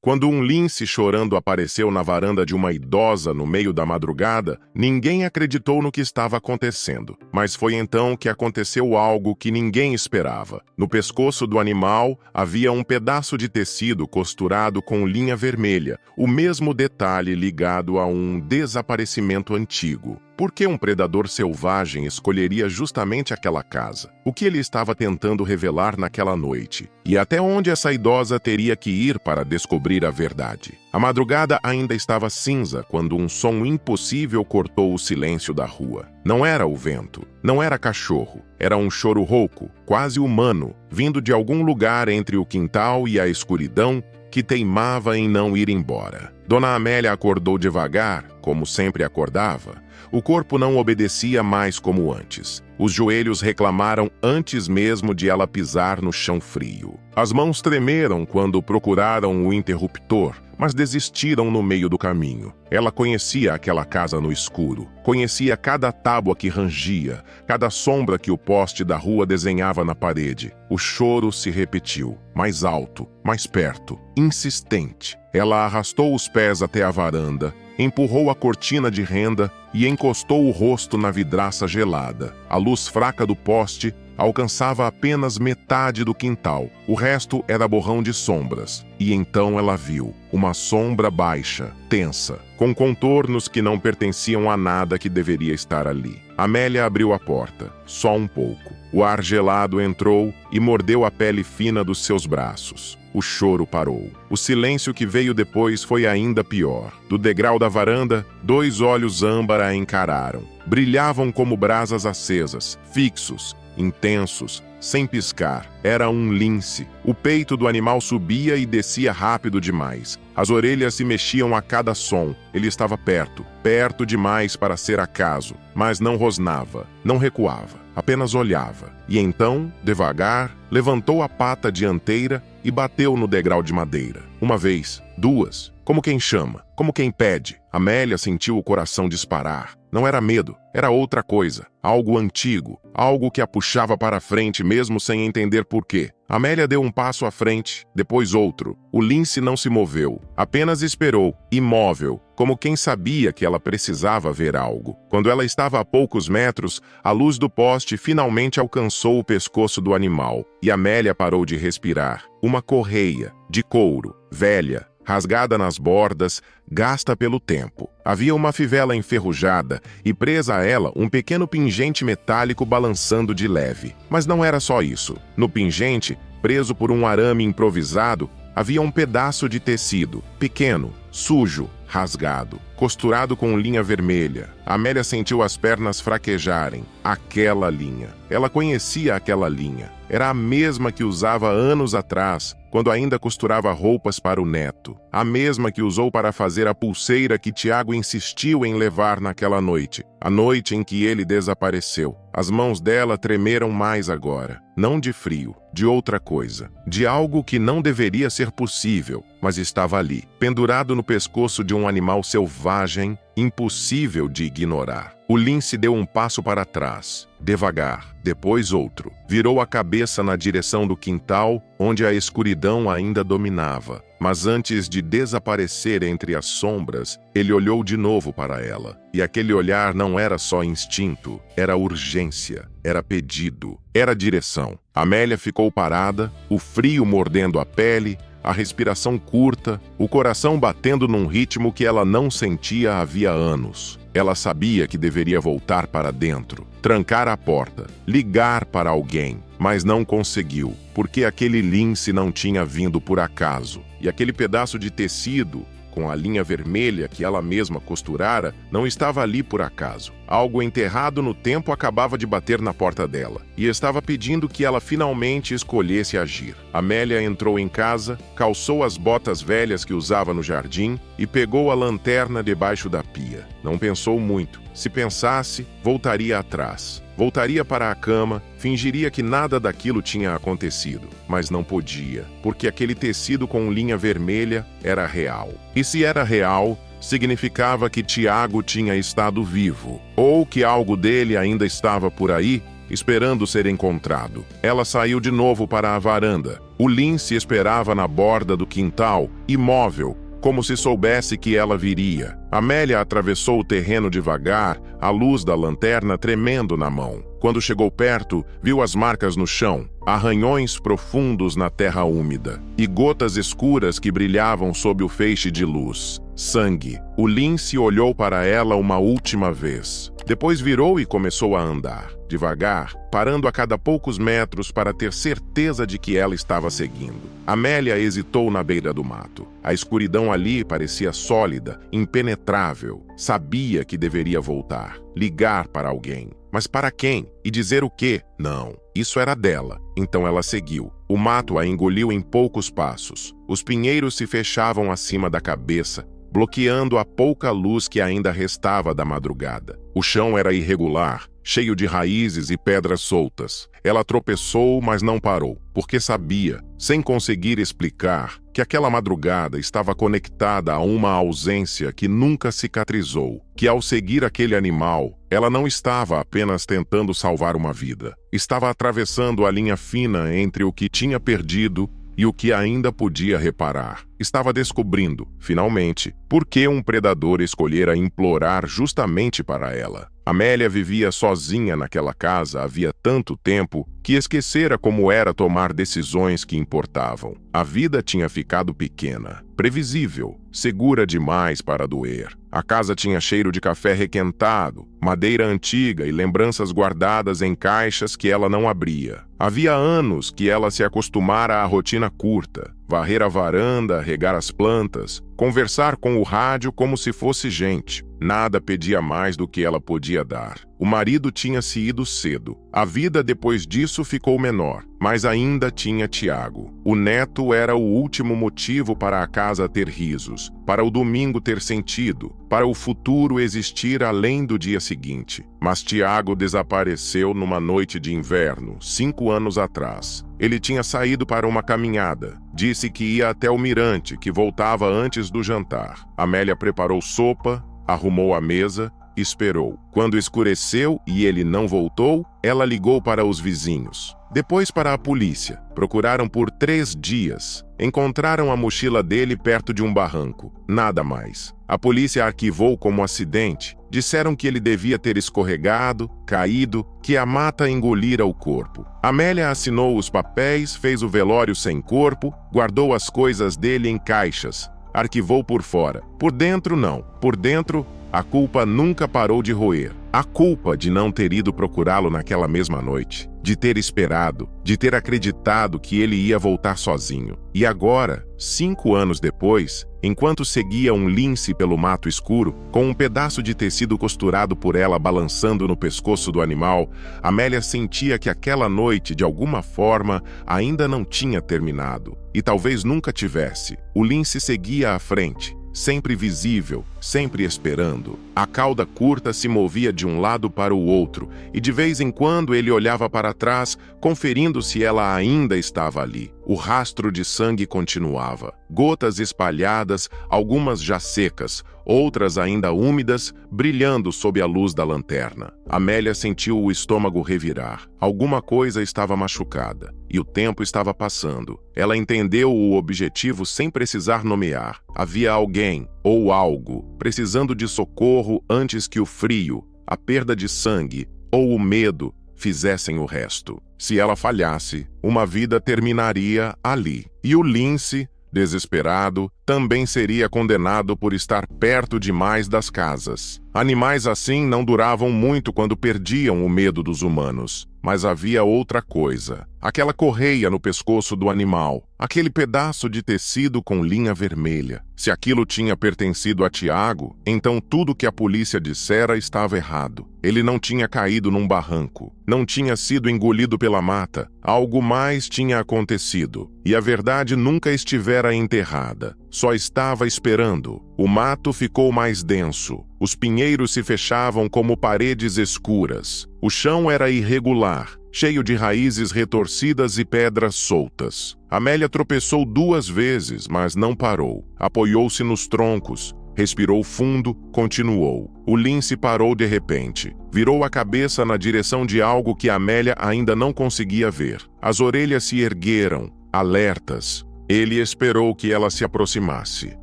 Quando um lince chorando apareceu na varanda de uma idosa no meio da madrugada, ninguém acreditou no que estava acontecendo. Mas foi então que aconteceu algo que ninguém esperava. No pescoço do animal havia um pedaço de tecido costurado com linha vermelha, o mesmo detalhe ligado a um desaparecimento antigo. Por que um predador selvagem escolheria justamente aquela casa? O que ele estava tentando revelar naquela noite? E até onde essa idosa teria que ir para descobrir a verdade? A madrugada ainda estava cinza quando um som impossível cortou o silêncio da rua. Não era o vento, não era cachorro, era um choro rouco, quase humano, vindo de algum lugar entre o quintal e a escuridão que teimava em não ir embora. Dona Amélia acordou devagar, como sempre acordava. O corpo não obedecia mais como antes. Os joelhos reclamaram antes mesmo de ela pisar no chão frio. As mãos tremeram quando procuraram o interruptor, mas desistiram no meio do caminho. Ela conhecia aquela casa no escuro, conhecia cada tábua que rangia, cada sombra que o poste da rua desenhava na parede. O choro se repetiu, mais alto, mais perto, insistente. Ela arrastou os pés até a varanda, empurrou a cortina de renda e encostou o rosto na vidraça gelada. A luz fraca do poste alcançava apenas metade do quintal. O resto era borrão de sombras. E então ela viu uma sombra baixa, tensa, com contornos que não pertenciam a nada que deveria estar ali. Amélia abriu a porta, só um pouco. O ar gelado entrou e mordeu a pele fina dos seus braços. O choro parou. O silêncio que veio depois foi ainda pior. Do degrau da varanda, 2 olhos âmbar a encararam. Brilhavam como brasas acesas, fixos, intensos, sem piscar. Era um lince. O peito do animal subia e descia rápido demais. As orelhas se mexiam a cada som. Ele estava perto, perto demais para ser acaso, mas não rosnava, não recuava, apenas olhava. E então, devagar, levantou a pata dianteira e bateu no degrau de madeira. Uma vez, 2, como quem chama, como quem pede. Amélia sentiu o coração disparar. Não era medo, era outra coisa, algo antigo, algo que a puxava para frente mesmo sem entender por quê. Amélia deu um passo à frente, depois outro. O lince não se moveu, apenas esperou, imóvel, como quem sabia que ela precisava ver algo. Quando ela estava a poucos metros, a luz do poste finalmente alcançou o pescoço do animal, e Amélia parou de respirar. Uma correia, de couro, velha, rasgada nas bordas, gasta pelo tempo. Havia uma fivela enferrujada e presa a ela um pequeno pingente metálico balançando de leve. Mas não era só isso. No pingente, preso por um arame improvisado, havia um pedaço de tecido, pequeno, sujo, rasgado, costurado com linha vermelha. Amélia sentiu as pernas fraquejarem. Aquela linha. Ela conhecia aquela linha. Era a mesma que usava anos atrás, quando ainda costurava roupas para o neto. A mesma que usou para fazer a pulseira que Tiago insistiu em levar naquela noite. A noite em que ele desapareceu. As mãos dela tremeram mais agora. Não de frio, de outra coisa. De algo que não deveria ser possível, mas estava ali, pendurado no pescoço de um animal selvagem, impossível de ignorar. O lince deu um passo para trás, devagar, depois outro. Virou a cabeça na direção do quintal, onde a escuridão ainda dominava. Mas antes de desaparecer entre as sombras, ele olhou de novo para ela. E aquele olhar não era só instinto, era urgência, era pedido, era direção. Amélia ficou parada, o frio mordendo a pele, a respiração curta, o coração batendo num ritmo que ela não sentia havia anos. Ela sabia que deveria voltar para dentro, trancar a porta, ligar para alguém, mas não conseguiu, porque aquele lince não tinha vindo por acaso. E aquele pedaço de tecido, com a linha vermelha que ela mesma costurara, não estava ali por acaso. Algo enterrado no tempo acabava de bater na porta dela, e estava pedindo que ela finalmente escolhesse agir. Amélia entrou em casa, calçou as botas velhas que usava no jardim e pegou a lanterna debaixo da pia. Não pensou muito. Se pensasse, voltaria atrás. Voltaria para a cama, fingiria que nada daquilo tinha acontecido. Mas não podia, porque aquele tecido com linha vermelha era real. E se era real, significava que Tiago tinha estado vivo, ou que algo dele ainda estava por aí, esperando ser encontrado. Ela saiu de novo para a varanda. O lince esperava na borda do quintal, imóvel, como se soubesse que ela viria. Amélia atravessou o terreno devagar, a luz da lanterna tremendo na mão. Quando chegou perto, viu as marcas no chão, arranhões profundos na terra úmida e gotas escuras que brilhavam sob o feixe de luz. Sangue. O lince olhou para ela uma última vez. Depois virou e começou a andar, devagar, parando a cada poucos metros para ter certeza de que ela estava seguindo. Amélia hesitou na beira do mato. A escuridão ali parecia sólida, impenetrável. Sabia que deveria voltar, ligar para alguém. Mas para quem? E dizer o quê? Não, isso era dela. Então ela seguiu. O mato a engoliu em poucos passos. Os pinheiros se fechavam acima da cabeça, bloqueando a pouca luz que ainda restava da madrugada. O chão era irregular, cheio de raízes e pedras soltas. Ela tropeçou, mas não parou, porque sabia, sem conseguir explicar, que aquela madrugada estava conectada a uma ausência que nunca cicatrizou, que ao seguir aquele animal, ela não estava apenas tentando salvar uma vida. Estava atravessando a linha fina entre o que tinha perdido e o que ainda podia reparar. Estava descobrindo, finalmente, por que um predador escolhera implorar justamente para ela. Amélia vivia sozinha naquela casa havia tanto tempo que esquecera como era tomar decisões que importavam. A vida tinha ficado pequena, previsível, segura demais para doer. A casa tinha cheiro de café requentado, madeira antiga e lembranças guardadas em caixas que ela não abria. Havia anos que ela se acostumara à rotina curta, varrer a varanda, regar as plantas, conversar com o rádio como se fosse gente. Nada pedia mais do que ela podia dar. O marido tinha se ido cedo. A vida depois disso ficou menor, mas ainda tinha Tiago. O neto era o último motivo para a casa ter risos, para o domingo ter sentido, para o futuro existir além do dia seguinte. Mas Tiago desapareceu numa noite de inverno, 5 anos atrás. Ele tinha saído para uma caminhada. Disse que ia até o mirante, que voltava antes do jantar. Amélia preparou sopa, arrumou a mesa, esperou. Quando escureceu e ele não voltou, ela ligou para os vizinhos. Depois para a polícia. Procuraram por 3 dias. Encontraram a mochila dele perto de um barranco. Nada mais. A polícia arquivou como acidente. Disseram que ele devia ter escorregado, caído, que a mata engolira o corpo. Amélia assinou os papéis, fez o velório sem corpo, guardou as coisas dele em caixas. Arquivou por fora. Por dentro, não. Por dentro, a culpa nunca parou de roer. A culpa de não ter ido procurá-lo naquela mesma noite, de ter esperado, de ter acreditado que ele ia voltar sozinho. E agora, 5 anos depois, enquanto seguia um lince pelo mato escuro, com um pedaço de tecido costurado por ela balançando no pescoço do animal, Amélia sentia que aquela noite, de alguma forma, ainda não tinha terminado. E talvez nunca tivesse. O lince seguia à frente, sempre visível, sempre esperando. A cauda curta se movia de um lado para o outro, e de vez em quando ele olhava para trás, conferindo se ela ainda estava ali. O rastro de sangue continuava. Gotas espalhadas, algumas já secas, outras ainda úmidas, brilhando sob a luz da lanterna. Amélia sentiu o estômago revirar. Alguma coisa estava machucada, e o tempo estava passando. Ela entendeu o objetivo sem precisar nomear. Havia alguém, ou algo, precisando de socorro antes que o frio, a perda de sangue ou o medo fizessem o resto. Se ela falhasse, uma vida terminaria ali. E o lince, desesperado, também seria condenado por estar perto demais das casas. Animais assim não duravam muito quando perdiam o medo dos humanos. Mas havia outra coisa. Aquela correia no pescoço do animal. Aquele pedaço de tecido com linha vermelha. Se aquilo tinha pertencido a Tiago, então tudo que a polícia dissera estava errado. Ele não tinha caído num barranco. Não tinha sido engolido pela mata. Algo mais tinha acontecido. E a verdade nunca estivera enterrada. Só estava esperando. O mato ficou mais denso. Os pinheiros se fechavam como paredes escuras. O chão era irregular, cheio de raízes retorcidas e pedras soltas. Amélia tropeçou 2 vezes, mas não parou. Apoiou-se nos troncos. respirou fundo, continuou. O lince parou de repente. Virou a cabeça na direção de algo que Amélia ainda não conseguia ver. As orelhas se ergueram, alertas. Ele esperou que ela se aproximasse.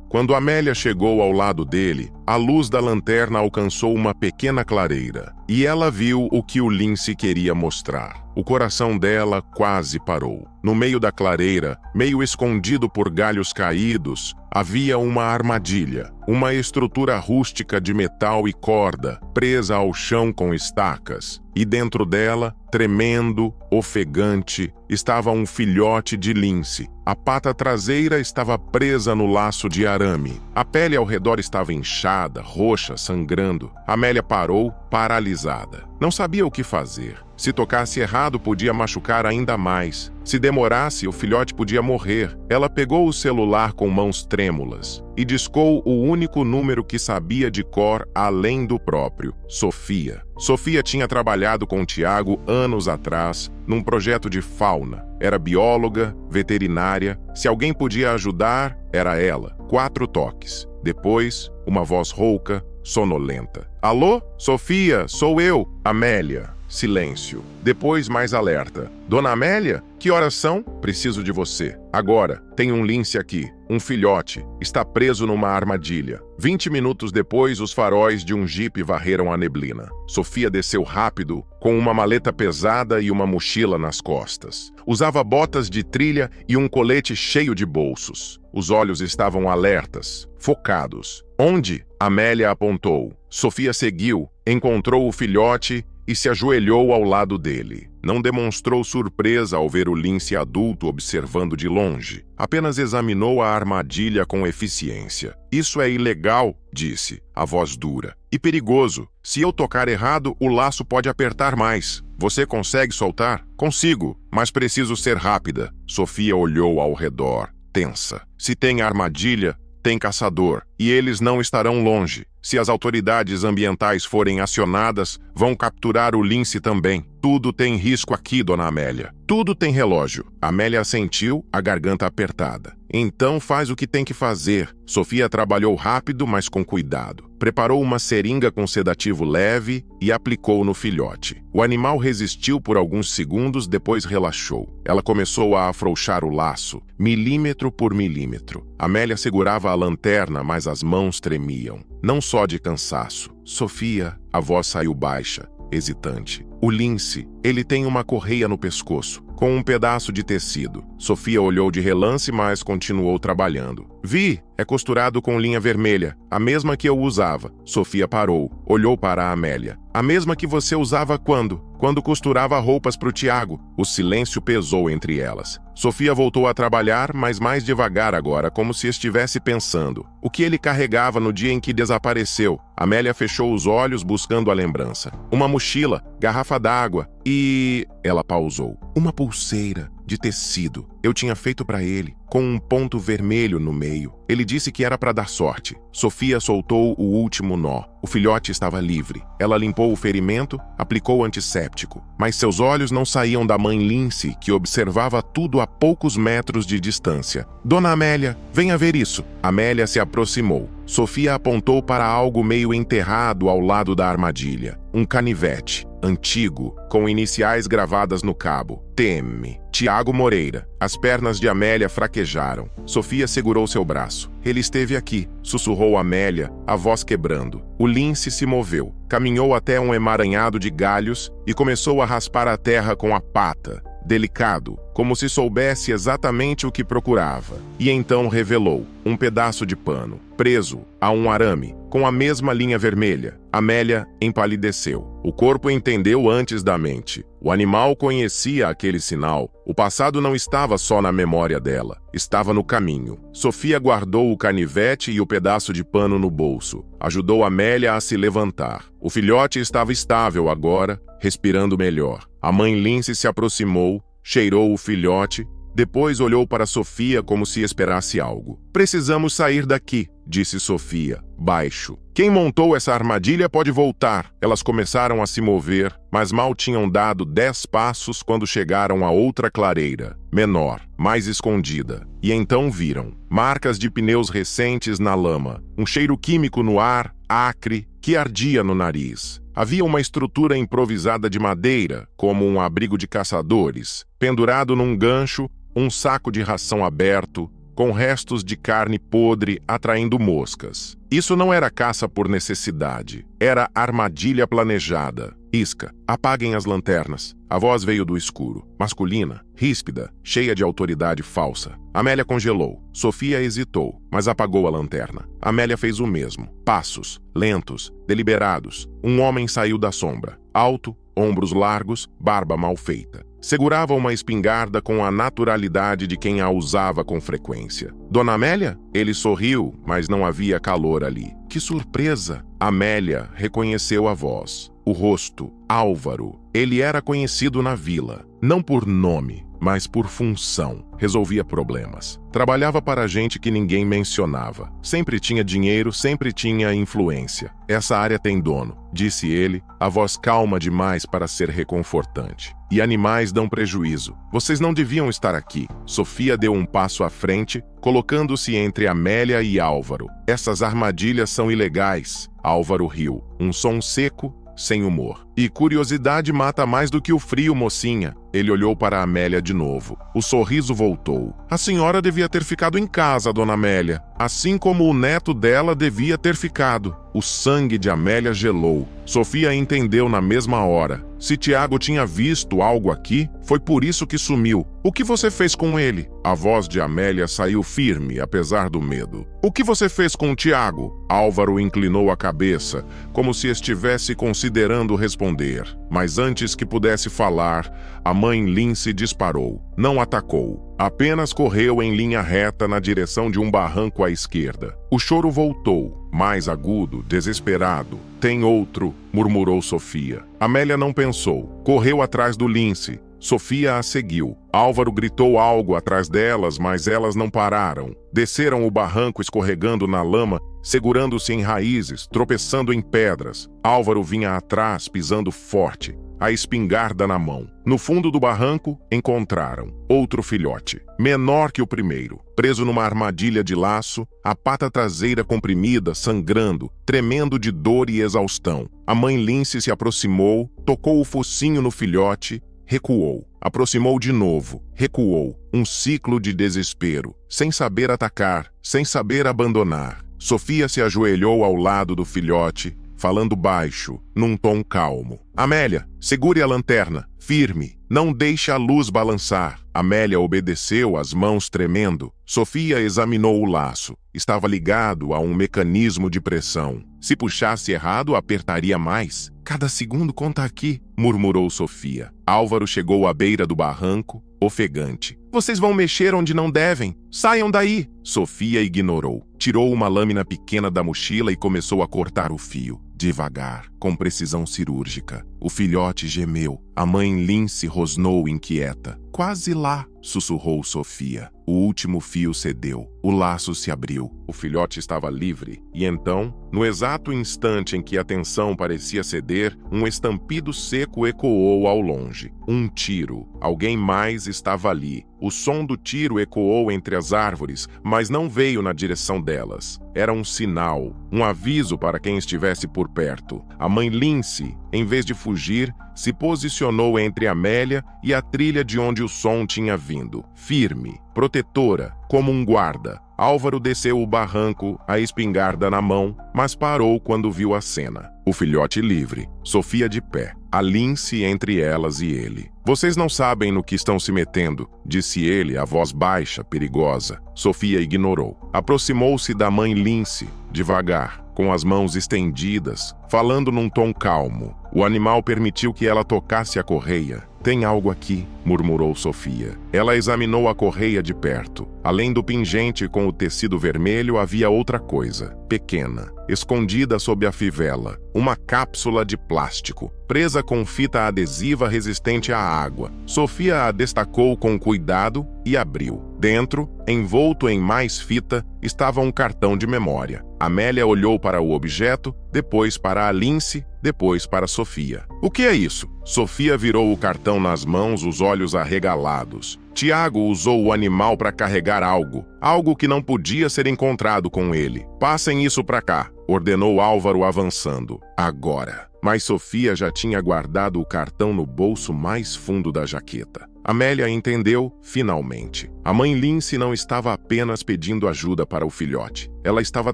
Quando Amélia chegou ao lado dele, a luz da lanterna alcançou uma pequena clareira. E ela viu o que o lince queria mostrar. O coração dela quase parou. No meio da clareira, meio escondido por galhos caídos, havia uma armadilha. Uma estrutura rústica de metal e corda, presa ao chão com estacas. E dentro dela, tremendo, ofegante, estava um filhote de lince. A pata traseira estava presa no laço de arame. A pele ao redor estava inchada, roxa, sangrando. Amélia parou, paralisada. Não sabia o que fazer. Se tocasse errado, podia machucar ainda mais. Se demorasse, o filhote podia morrer. Ela pegou o celular com mãos trêmulas e discou o único número que sabia de cor além do próprio: Sofia. Sofia tinha trabalhado com Tiago anos atrás, num projeto de fauna. Era bióloga, veterinária. Se alguém podia ajudar, era ela. 4 toques. Depois, uma voz rouca, sonolenta. Alô? Sofia, sou eu, Amélia. Silêncio. Depois mais alerta. Dona Amélia? Que horas são? Preciso de você. Agora. Tem um lince aqui. Um filhote. Está preso numa armadilha. 20 minutos depois, os faróis de um jipe varreram a neblina. Sofia desceu rápido, com uma maleta pesada e uma mochila nas costas. Usava botas de trilha e um colete cheio de bolsos. Os olhos estavam alertas, focados. Onde? Amélia apontou. Sofia seguiu, encontrou o filhote e se ajoelhou ao lado dele. Não demonstrou surpresa ao ver o lince adulto observando de longe. Apenas examinou a armadilha com eficiência. Isso é ilegal, disse, a voz dura. E perigoso. Se eu tocar errado, o laço pode apertar mais. Você consegue soltar? Consigo, mas preciso ser rápida. Sofia olhou ao redor, tensa. Se tem armadilha, tem caçador, e eles não estarão longe. Se as autoridades ambientais forem acionadas, vão capturar o lince também. Tudo tem risco aqui, Dona Amélia. Tudo tem relógio. Amélia assentiu, a garganta apertada. Então faz o que tem que fazer. Sofia trabalhou rápido, mas com cuidado. Preparou uma seringa com sedativo leve e aplicou no filhote. O animal resistiu por alguns segundos, depois relaxou. Ela começou a afrouxar o laço, milímetro por milímetro. Amélia segurava a lanterna, mas as mãos tremiam. Não só de cansaço. Sofia, a voz saiu baixa, hesitante. O lince, ele tem uma correia no pescoço, com um pedaço de tecido. Sofia olhou de relance, mas continuou trabalhando. Vi, é costurado com linha vermelha, a mesma que eu usava. Sofia parou, olhou para a Amélia. A mesma que você usava quando? Quando costurava roupas para o Tiago. O silêncio pesou entre elas. Sofia voltou a trabalhar, mas mais devagar agora, como se estivesse pensando. O que ele carregava no dia em que desapareceu? Amélia fechou os olhos, buscando a lembrança. Uma mochila, garrafa d'água e... Ela pausou. Uma pulseira de tecido. Eu tinha feito para ele, com um ponto vermelho no meio. Ele disse que era para dar sorte. Sofia soltou o último nó. O filhote estava livre. Ela limpou o ferimento, aplicou antisséptico. Mas seus olhos não saíam da mãe Lince, que observava tudo a poucos metros de distância. Dona Amélia, venha ver isso. Amélia se aproximou. Sofia apontou para algo meio enterrado ao lado da armadilha. Um canivete, antigo, com iniciais gravadas no cabo. TM. Tiago Moreira. As pernas de Amélia fraquejaram. Sofia segurou seu braço. Ele esteve aqui, sussurrou Amélia, a voz quebrando. O lince se moveu, caminhou até um emaranhado de galhos e começou a raspar a terra com a pata. Delicado, como se soubesse exatamente o que procurava. E então revelou um pedaço de pano, preso a um arame, com a mesma linha vermelha. Amélia empalideceu. O corpo entendeu antes da mente. O animal conhecia aquele sinal. O passado não estava só na memória dela, estava no caminho. Sofia guardou o canivete e o pedaço de pano no bolso. Ajudou Amélia a se levantar. O filhote estava estável agora, respirando melhor. A mãe Lince se aproximou, cheirou o filhote, depois olhou para Sofia como se esperasse algo. Precisamos sair daqui. disse Sofia, baixo. Quem montou essa armadilha pode voltar. Elas começaram a se mover, mas mal tinham dado 10 passos quando chegaram a outra clareira, menor, mais escondida. E então viram marcas de pneus recentes na lama, um cheiro químico no ar, acre, que ardia no nariz. Havia uma estrutura improvisada de madeira, como um abrigo de caçadores, pendurado num gancho, um saco de ração aberto, com restos de carne podre atraindo moscas. Isso não era caça por necessidade, era armadilha planejada. Isca, apaguem as lanternas. A voz veio do escuro, masculina, ríspida, cheia de autoridade falsa. Amélia congelou. Sofia hesitou, mas apagou a lanterna. Amélia fez o mesmo. Passos, lentos, deliberados. Um homem saiu da sombra. Alto, ombros largos, barba mal feita. Segurava uma espingarda com a naturalidade de quem a usava com frequência. Dona Amélia? Ele sorriu, mas não havia calor ali. Que surpresa! Amélia reconheceu a voz. O rosto, Álvaro. Ele era conhecido na vila, não por nome, mas por função. Resolvia problemas. Trabalhava para gente que ninguém mencionava. Sempre tinha dinheiro, sempre tinha influência. Essa área tem dono, disse ele, a voz calma demais para ser reconfortante. E animais dão prejuízo. Vocês não deviam estar aqui. Sofia deu um passo à frente, colocando-se entre Amélia e Álvaro. Essas armadilhas são ilegais. Álvaro riu. Um som seco, sem humor. E curiosidade mata mais do que o frio, mocinha. Ele olhou para Amélia de novo. O sorriso voltou. A senhora devia ter ficado em casa, dona Amélia. Assim como o neto dela devia ter ficado. O sangue de Amélia gelou. Sofia entendeu na mesma hora. Se Tiago tinha visto algo aqui, foi por isso que sumiu. O que você fez com ele? A voz de Amélia saiu firme, apesar do medo. O que você fez com Tiago? Álvaro inclinou a cabeça, como se estivesse considerando responder. Mas antes que pudesse falar, a mãe Lince disparou. Não atacou. Apenas correu em linha reta na direção de um barranco à esquerda. O choro voltou, mais agudo, desesperado. Tem outro, murmurou Sofia. Amélia não pensou. Correu atrás do Lince. Sofia a seguiu. Álvaro gritou algo atrás delas, mas elas não pararam. Desceram o barranco escorregando na lama, segurando-se em raízes, tropeçando em pedras. Álvaro vinha atrás, pisando forte, a espingarda na mão. No fundo do barranco, encontraram outro filhote, menor que o primeiro, preso numa armadilha de laço, a pata traseira comprimida, sangrando, tremendo de dor e exaustão. A mãe Lince se aproximou, tocou o focinho no filhote, recuou. Aproximou de novo, recuou. Um ciclo de desespero, sem saber atacar, sem saber abandonar. Sofia se ajoelhou ao lado do filhote, falando baixo, num tom calmo. Amélia, segure a lanterna, firme, não deixe a luz balançar. Amélia obedeceu, as mãos tremendo. Sofia examinou o laço. Estava ligado a um mecanismo de pressão. Se puxasse errado, apertaria mais. Cada segundo conta aqui, murmurou Sofia. Álvaro chegou à beira do barranco, ofegante. Vocês vão mexer onde não devem. Saiam daí! Sofia ignorou. Tirou uma lâmina pequena da mochila e começou a cortar o fio. Devagar, com precisão cirúrgica. O filhote gemeu. A mãe Lince rosnou inquieta. Quase lá, sussurrou Sofia. O último fio cedeu. O laço se abriu. O filhote estava livre. E então, no exato instante em que a tensão parecia ceder, um estampido seco ecoou ao longe. Um tiro. Alguém mais estava ali. O som do tiro ecoou entre as árvores, mas não veio na direção delas. Era um sinal, um aviso para quem estivesse por perto. A mãe Lince, em vez de fugir, se posicionou entre Amélia e a trilha de onde o som tinha vindo. Firme, protetora, como um guarda. Álvaro desceu o barranco, a espingarda na mão, mas parou quando viu a cena. O filhote livre, Sofia de pé, a Lince entre elas e ele. Vocês não sabem no que estão se metendo, disse ele, a voz baixa, perigosa. Sofia ignorou. Aproximou-se da mãe Lince, devagar, com as mãos estendidas, falando num tom calmo. O animal permitiu que ela tocasse a correia. Tem algo aqui, murmurou Sofia. Ela examinou a correia de perto. Além do pingente com o tecido vermelho, havia outra coisa, pequena, escondida sob a fivela. Uma cápsula de plástico, presa com fita adesiva resistente à água. Sofia a destacou com cuidado e abriu. Dentro, envolto em mais fita, estava um cartão de memória. Amélia olhou para o objeto, depois para a Lince, depois para Sofia. O que é isso? Sofia virou o cartão nas mãos, os olhos arregalados. Tiago usou o animal para carregar algo que não podia ser encontrado com ele. Passem isso para cá, ordenou Álvaro avançando. Agora. Mas Sofia já tinha guardado o cartão no bolso mais fundo da jaqueta. Amélia entendeu, finalmente. A mãe Lince não estava apenas pedindo ajuda para o filhote. Ela estava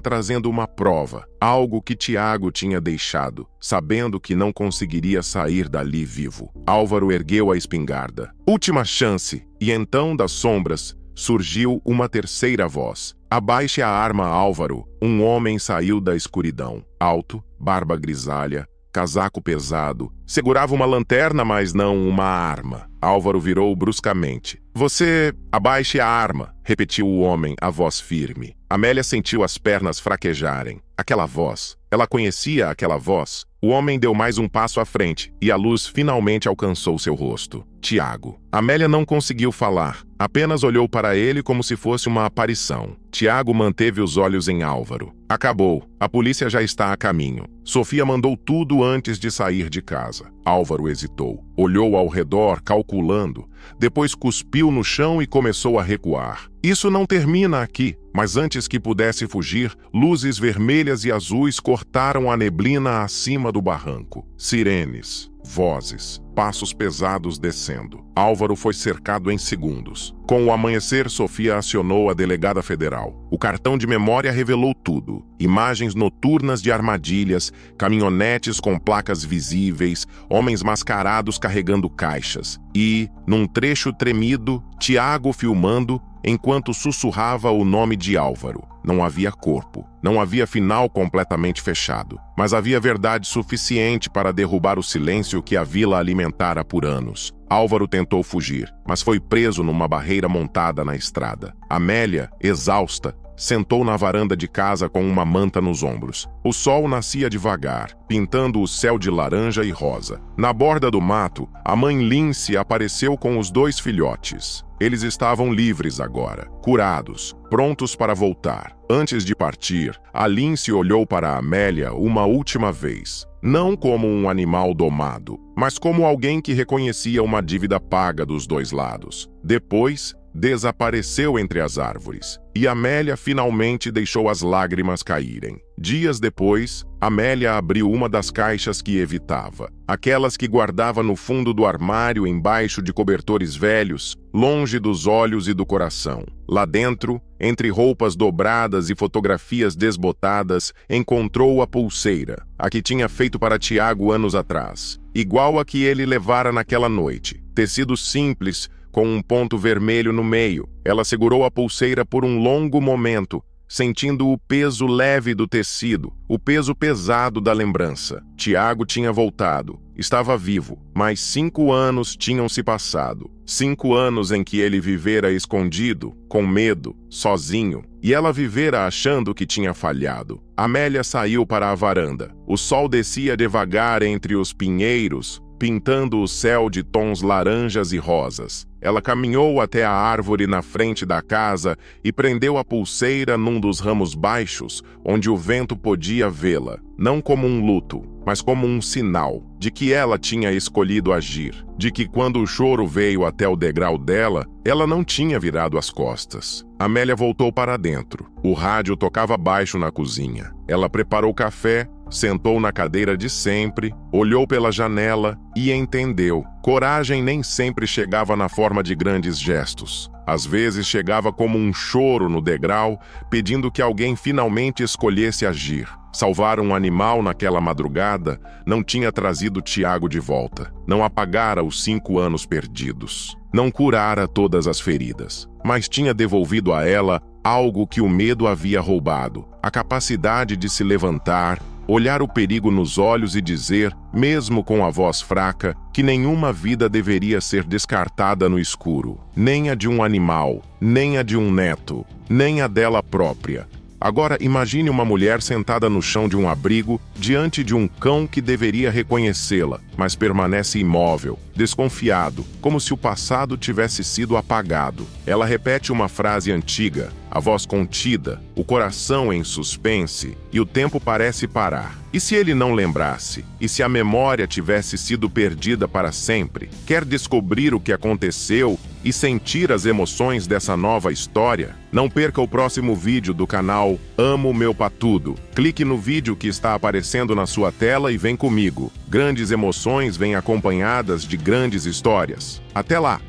trazendo uma prova, algo que Tiago tinha deixado, sabendo que não conseguiria sair dali vivo. Álvaro ergueu a espingarda. Última chance! E então, das sombras, surgiu uma terceira voz. Abaixe a arma, Álvaro. Um homem saiu da escuridão. Alto, barba grisalha, casaco pesado. Segurava uma lanterna, mas não uma arma. Álvaro virou bruscamente. Você... abaixe a arma, repetiu o homem, a voz firme. Amélia sentiu as pernas fraquejarem. Aquela voz. Ela conhecia aquela voz. O homem deu mais um passo à frente, e a luz finalmente alcançou seu rosto. Tiago. Amélia não conseguiu falar, apenas olhou para ele como se fosse uma aparição. Tiago manteve os olhos em Álvaro. Acabou. A polícia já está a caminho. Sofia mandou tudo antes de sair de casa. Álvaro hesitou. Olhou ao redor, calculando. Depois cuspiu no chão e começou a recuar. Isso não termina aqui. Mas antes que pudesse fugir, luzes vermelhas e azuis cortaram a neblina acima do barranco. Sirenes, vozes, passos pesados descendo. Álvaro foi cercado em segundos. Com o amanhecer, Sofia acionou a delegada federal. O cartão de memória revelou tudo. Imagens noturnas de armadilhas, caminhonetes com placas visíveis, homens mascarados carregando caixas. E, num trecho tremido, Tiago filmando, enquanto sussurrava o nome de Álvaro. Não havia corpo, não havia final completamente fechado, mas havia verdade suficiente para derrubar o silêncio que a vila alimentara por anos. Álvaro tentou fugir, mas foi preso numa barreira montada na estrada. Amélia, exausta, sentou na varanda de casa com uma manta nos ombros. O sol nascia devagar, pintando o céu de laranja e rosa. Na borda do mato, a mãe Lince apareceu com os 2 filhotes. Eles estavam livres agora, curados, prontos para voltar. Antes de partir, a Lince olhou para Amélia uma última vez. Não como um animal domado, mas como alguém que reconhecia uma dívida paga dos 2 lados. Depois, desapareceu entre as árvores, e Amélia finalmente deixou as lágrimas caírem. Dias depois, Amélia abriu uma das caixas que evitava, aquelas que guardava no fundo do armário embaixo de cobertores velhos, longe dos olhos e do coração. Lá dentro, entre roupas dobradas e fotografias desbotadas, encontrou a pulseira, a que tinha feito para Tiago anos atrás, igual a que ele levara naquela noite. Tecido simples, com um ponto vermelho no meio. Ela segurou a pulseira por um longo momento, sentindo o peso leve do tecido, o peso pesado da lembrança. Tiago tinha voltado, estava vivo, mas 5 anos tinham se passado. 5 anos em que ele vivera escondido, com medo, sozinho, e ela vivera achando que tinha falhado. Amélia saiu para a varanda. O sol descia devagar entre os pinheiros, pintando o céu de tons laranjas e rosas. Ela caminhou até a árvore na frente da casa e prendeu a pulseira num dos ramos baixos, onde o vento podia vê-la, não como um luto, mas como um sinal de que ela tinha escolhido agir, de que quando o choro veio até o degrau dela, ela não tinha virado as costas. Amélia voltou para dentro. O rádio tocava baixo na cozinha. Ela preparou café, sentou na cadeira de sempre, olhou pela janela e entendeu. Coragem nem sempre chegava na forma de grandes gestos. Às vezes chegava como um choro no degrau, pedindo que alguém finalmente escolhesse agir. Salvar um animal naquela madrugada não tinha trazido Tiago de volta. Não apagara os 5 anos perdidos. Não curara todas as feridas. Mas tinha devolvido a ela algo que o medo havia roubado. A capacidade de se levantar, olhar o perigo nos olhos e dizer, mesmo com a voz fraca, que nenhuma vida deveria ser descartada no escuro. Nem a de um animal, nem a de um neto, nem a dela própria. Agora imagine uma mulher sentada no chão de um abrigo, diante de um cão que deveria reconhecê-la, mas permanece imóvel, desconfiado, como se o passado tivesse sido apagado. Ela repete uma frase antiga, a voz contida, o coração em suspense, e o tempo parece parar. E se ele não lembrasse? E se a memória tivesse sido perdida para sempre? Quer descobrir o que aconteceu e sentir as emoções dessa nova história? Não perca o próximo vídeo do canal Amo Meu Patudo. Clique no vídeo que está aparecendo na sua tela e vem comigo. Grandes emoções vêm acompanhadas de grandes histórias. Até lá!